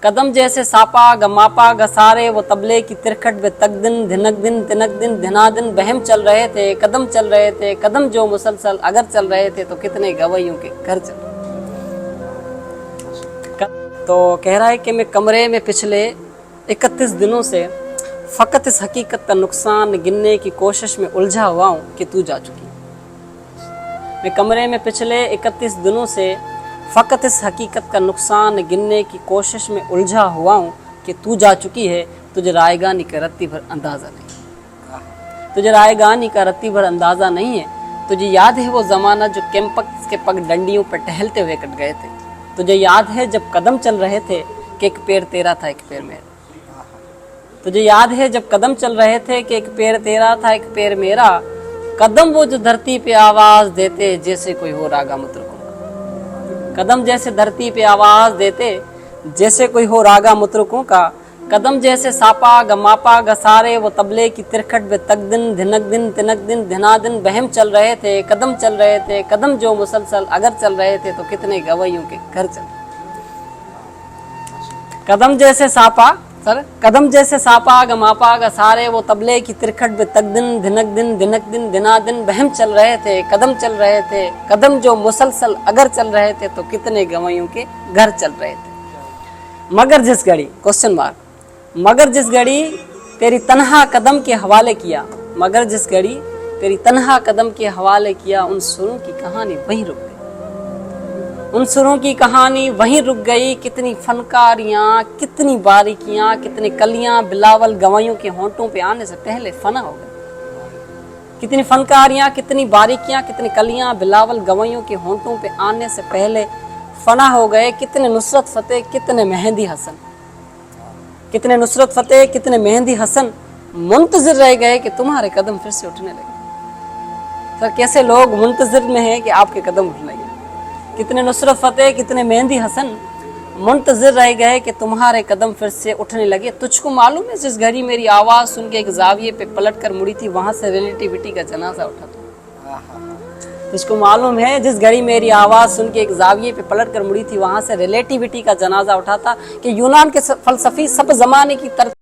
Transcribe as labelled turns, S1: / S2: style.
S1: कदम जैसे सापा गमापा गसारे वो तबले की तिरखट में तक दिन धिनक दिन तिनक दिन धिना दिन बहम चल रहे थे, कदम चल रहे थे, कदम जो मुसलसल अगर चल रहे थे तो कितने गवैयों के घर चल। तो कह रहा है कि मैं कमरे में पिछले 31 दिनों से फ़कत इस हकीकत का नुकसान गिनने की कोशिश में उलझा हुआ हूँ कि तू जा चुकी। मैं कमरे में पिछले 31 दिनों से फ़कत इस हकीकत का नुकसान गिनने की कोशिश में उलझा हुआ हूँ कि तू जा चुकी है। तुझे रायगानी का रत्ती भर अंदाज़ा नहीं, तुझे रायगानी का रत्ती भर अंदाज़ा नहीं है। तुझे याद है वो ज़माना जो कैंपस के पग डंडियों पर टहलते हुए कट गए थे। तुझे याद है जब कदम चल रहे थे कि एक पैर तेरा था एक पैर मेरा। तुझे याद है जब कदम चल रहे थे कि एक पैर तेरा था एक पैर मेरा। कदम वो जो धरती पे आवाज़ देते जैसे कोई हो रागा मुतरकों का। कदम जैसे धरती पे आवाज़ देते जैसे कोई हो रागा मुतरकों का। कदम जैसे सापा गमापा गसारे वो तबले की तिरखट में तक दिन धिनक दिन तिनक दिन धिना दिन बहम चल रहे थे, कदम चल रहे थे, कदम जो मुसलसल अगर चल रहे थे तो कितने गवैयों के घर चल। कदम जैसे सापा कदम जैसे सापा गमापा गसारे वो तबले की तिरखट में तक दिन धिनक दिन दिनक दिन धिना दिन बहम चल रहे थे, कदम चल रहे थे, कदम जो मुसलसल अगर चल रहे थे तो कितने गवैयों के घर चल रहे थे। मगर जिस घड़ी क्वेश्चन मार्क, मगर जिस घड़ी तेरी तन्हा कदम के हवाले किया, मगर जिस घड़ी तेरी तन्हा कदम के हवाले किया, उन सुरों की कहानी वहीं रुक गई, उन सुरों की कहानी वहीं रुक गई। कितनी फनकारियाँ, कितनी बारीकियाँ, कितनी कलियाँ बिलावल गवाइयों के होंठों पे आने से पहले फना हो गई। कितनी फनकारियाँ, कितनी बारीकियाँ, कितनी कलियाँ बिलावल गवाइयों के होंठों पे आने से पहले फना हो गए। कितने नुसरत फतेह, कितने मेहंदी हसन, कितने नुसरत फतेह, कितने मेहंदी हसन मुंतजिर रह गए कि तुम्हारे कदम फिर से उठने लगे। सर कैसे लोग मुंतजिर में हैं कि आपके कदम उठने लगे। कितने नुसरत फतेह, कितने मेहंदी हसन मुंतजिर रह गए कि तुम्हारे कदम फिर से उठने लगे। तुझको मालूम है जिस घड़ी मेरी आवाज़ सुन के एक जाविये पे पलट कर मुड़ी थी वहाँ से रिलेटिविटी का जनाजा उठा था। तुझको मालूम है जिस घड़ी मेरी आवाज़ सुन के एक जाविये पे पलट कर मुड़ी थी वहाँ से रिलेटिविटी का जनाजा उठा था कि यूनान के फलसफी सब ज़माने की तरफ